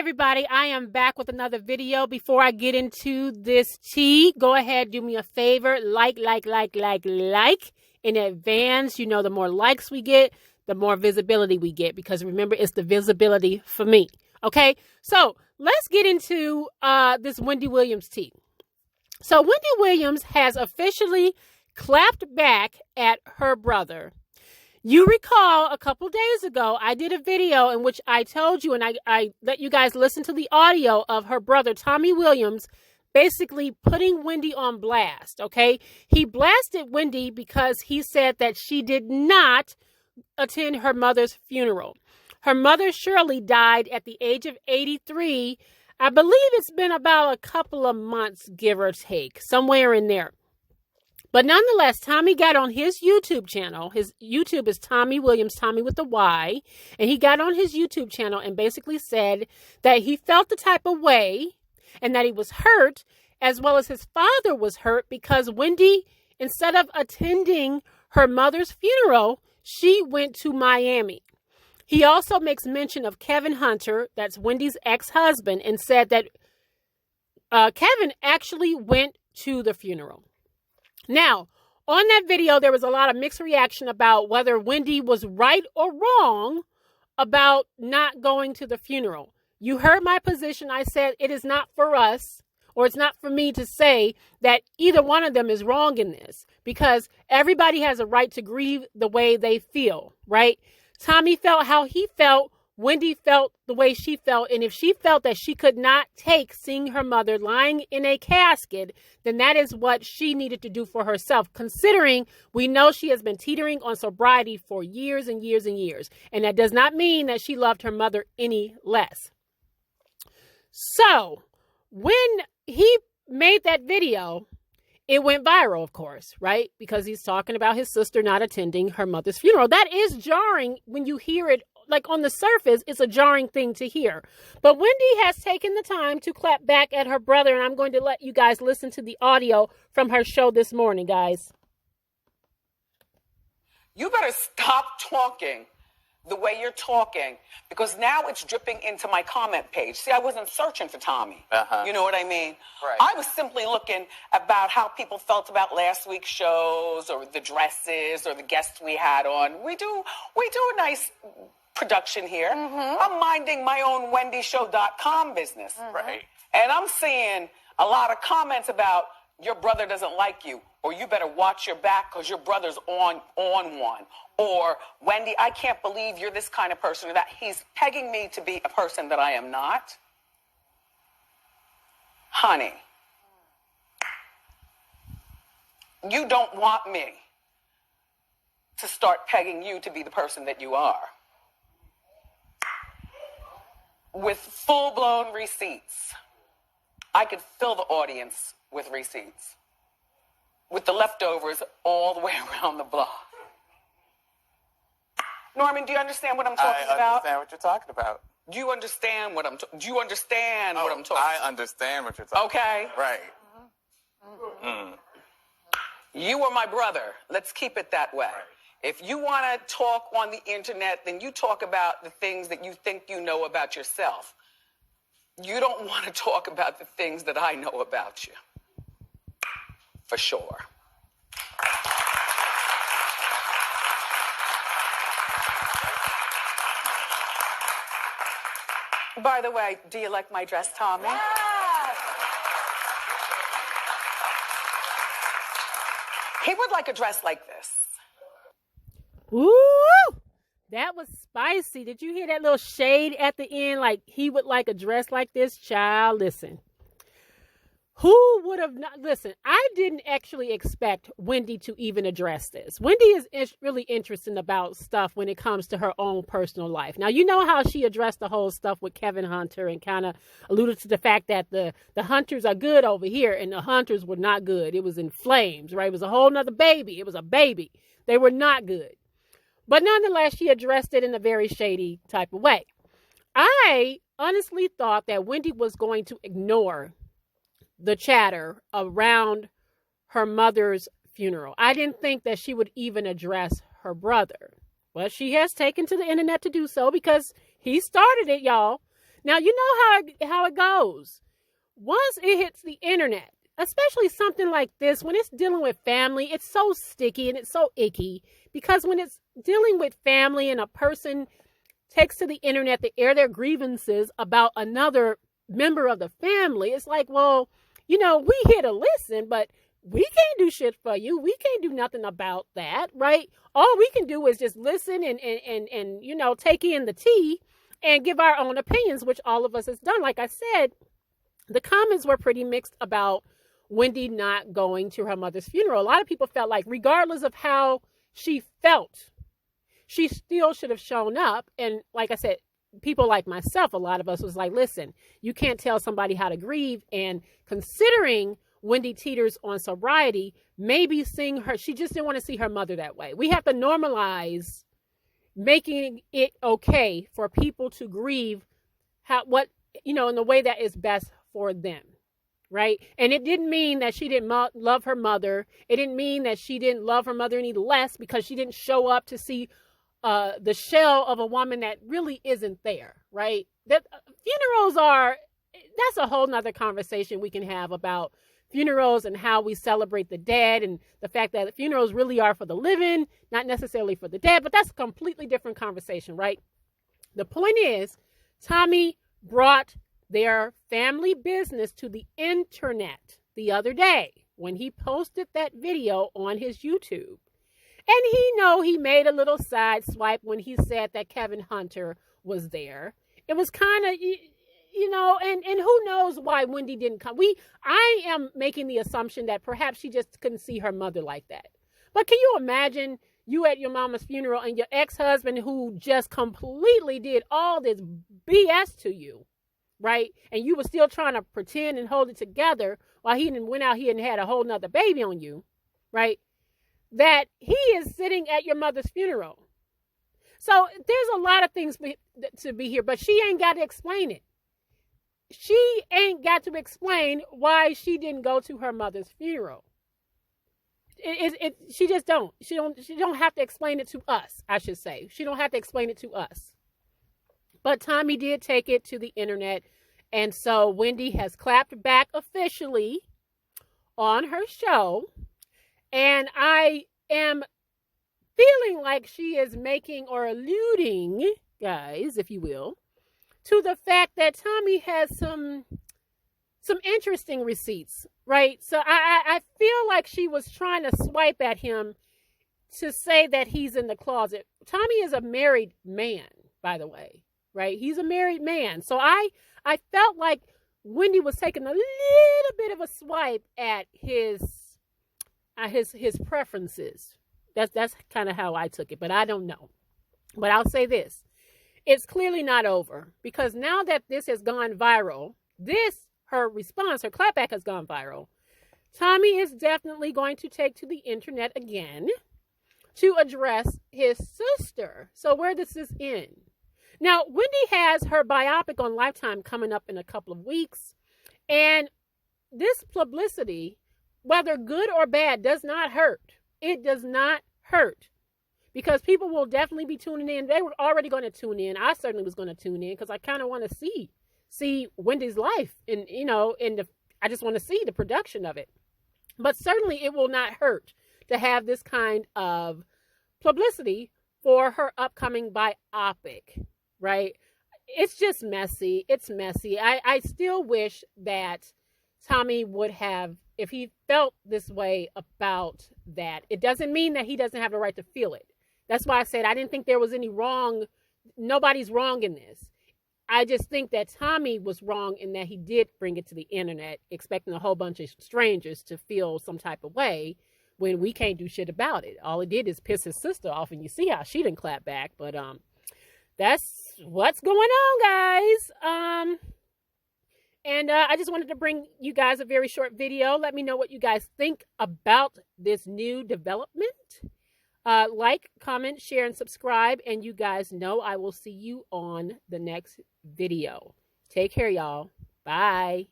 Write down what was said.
everybody, I am back with another video. Before I get into this tea, go ahead, do me a favor, like in advance. You know, the more likes we get, the more visibility we get, because remember, it's the visibility for me. Okay, so let's get into this Wendy Williams tea. So Wendy Williams has officially clapped back at her brother. You recall a couple days ago, I did a video in which I told you, and I let you guys listen to the audio of her brother, Tommy Williams, basically putting Wendy on blast, okay? He blasted Wendy because he said that she did not attend her mother's funeral. Her mother, Shirley, died at the age of 83. I believe it's been about a couple of months, give or take, somewhere in there. But nonetheless, Tommy got on his YouTube channel. His YouTube is Tommy Williams, Tommy with a Y. And he got on his YouTube channel and basically said that he felt the type of way and that he was hurt, as well as his father was hurt, because Wendy, instead of attending her mother's funeral, she went to Miami. He also makes mention of Kevin Hunter, that's Wendy's ex-husband, and said that Kevin actually went to the funeral. Now, on that video, there was a lot of mixed reaction about whether Wendy was right or wrong about not going to the funeral. You heard my position. I said it is not for us, or it's not for me to say that either one of them is wrong in this, because everybody has a right to grieve the way they feel, right? Tommy felt how he felt. Wendy felt the way she felt, and if she felt that she could not take seeing her mother lying in a casket, then that is what she needed to do for herself, considering we know she has been teetering on sobriety for years and years and years, and that does not mean that she loved her mother any less. So, when he made that video, it went viral, of course, right? Because he's talking about his sister not attending her mother's funeral. That is jarring when you hear it. Like, on the surface, it's a jarring thing to hear. But Wendy has taken the time to clap back at her brother, and I'm going to let you guys listen to the audio from her show this morning, guys. You better stop talking the way you're talking, because now it's dripping into my comment page. See, I wasn't searching for Tommy. You know what I mean? Right. I was simply looking about how people felt about last week's shows, or the dresses, or the guests we had on. We do a nice production here. I'm minding my own WendyShow.com business. Right. And I'm seeing a lot of comments about your brother doesn't like you, or you better watch your back because your brother's on one. Or, Wendy, I can't believe you're this kind of person, or that he's pegging me to be a person that I am not. Honey, you don't want me to start pegging you to be the person that you are. With full-blown receipts, I could fill the audience with receipts, with the leftovers all the way around the block. Norman, do you understand what I'm talking about? I understand what you're talking about. Do you understand what I'm talking about? Do you understand what I'm talking about? I understand what you're talking Okay. about. Right. You are my brother. Let's keep it that way. Right. If you want to talk on the internet, then you talk about the things that you think you know about yourself. You don't want to talk about the things that I know about you. For sure. By the way, do you like my dress, Tommy? Yes. He would like a dress like this. Woo! That was spicy. Did you hear that little shade at the end? Like, he would like a dress like this? Child, listen. Who would have not? Listen, I didn't actually expect Wendy to even address this. Wendy is really interesting about stuff when it comes to her own personal life. Now, you know how she addressed the whole stuff with Kevin Hunter and kind of alluded to the fact that the Hunters are good over here and the Hunters were not good. It was in flames, right? It was a whole nother baby. It was a baby. They were not good. But nonetheless, she addressed it in a very shady type of way. I honestly thought that Wendy was going to ignore the chatter around her mother's funeral. I didn't think that she would even address her brother. But she has taken to the internet to do so because he started it, y'all. Now, you know how it goes. Once it hits the internet, especially something like this, when it's dealing with family, it's so sticky and it's so icky, because when it's dealing with family and a person takes to the internet to air their grievances about another member of the family, it's like, well, you know, we here to listen, but we can't do shit for you. We can't do nothing about that, right? All we can do is just listen and you know, take in the tea and give our own opinions, which all of us has done. Like I said, the comments were pretty mixed about Wendy not going to her mother's funeral. A lot of people felt like, regardless of how she felt, she still should have shown up. And like I said, people like myself, a lot of us was like, listen, you can't tell somebody how to grieve. And considering Wendy teeters on sobriety, maybe seeing her, she just didn't want to see her mother that way. We have to normalize making it okay for people to grieve in the way that is best for them, right? And it didn't mean that she didn't love her mother. It didn't mean that she didn't love her mother any less because she didn't show up to see the shell of a woman that really isn't there, right? That funerals that's a whole nother conversation we can have about funerals and how we celebrate the dead, and the fact that funerals really are for the living, not necessarily for the dead. But that's a completely different conversation, right? The point is, Tommy brought their family business to the internet the other day when he posted that video on his YouTube. And he made a little side swipe when he said that Kevin Hunter was there. It was kind of, and who knows why Wendy didn't come. I am making the assumption that perhaps she just couldn't see her mother like that. But can you imagine you at your mama's funeral and your ex-husband, who just completely did all this BS to you, right? And you were still trying to pretend and hold it together while he went out here and had a whole nother baby on you, right? That he is sitting at your mother's funeral. So there's a lot of things to be here, but she ain't got to explain it. She ain't got to explain why she didn't go to her mother's funeral. She just don't. She don't have to explain it to us, I should say. She don't have to explain it to us. But Tommy did take it to the internet. And so Wendy has clapped back officially on her show. And I am feeling like she is making or alluding, guys, if you will, to the fact that Tommy has some interesting receipts, right? So I feel like she was trying to swipe at him to say that he's in the closet. Tommy is a married man, by the way, right? He's a married man. So I felt like Wendy was taking a little bit of a swipe at his preferences. That's kind of how I took it, but I don't know. But I'll say this. It's clearly not over, because now that this has gone viral, her response, her clapback has gone viral. Tommy is definitely going to take to the internet again to address his sister. So where does this end? Now, Wendy has her biopic on Lifetime coming up in a couple of weeks. And this publicity, whether good or bad, does not hurt. It does not hurt. Because people will definitely be tuning in. They were already going to tune in. I certainly was going to tune in because I kind of want to see Wendy's life. And, I just want to see the production of it. But certainly it will not hurt to have this kind of publicity for her upcoming biopic, right? It's just messy. It's messy. I still wish that Tommy would have, if he felt this way about that, it doesn't mean that he doesn't have the right to feel it. That's why I said I didn't think there was any wrong. Nobody's wrong in this. I just think that Tommy was wrong in that he did bring it to the internet, expecting a whole bunch of strangers to feel some type of way when we can't do shit about it. All it did is piss his sister off, and you see how she didn't clap back. But that's what's going on, guys. And I just wanted to bring you guys a very short video. Let me know what you guys think about this new development. Like, comment, share, and subscribe. And you guys know I will see you on the next video. Take care, y'all. Bye.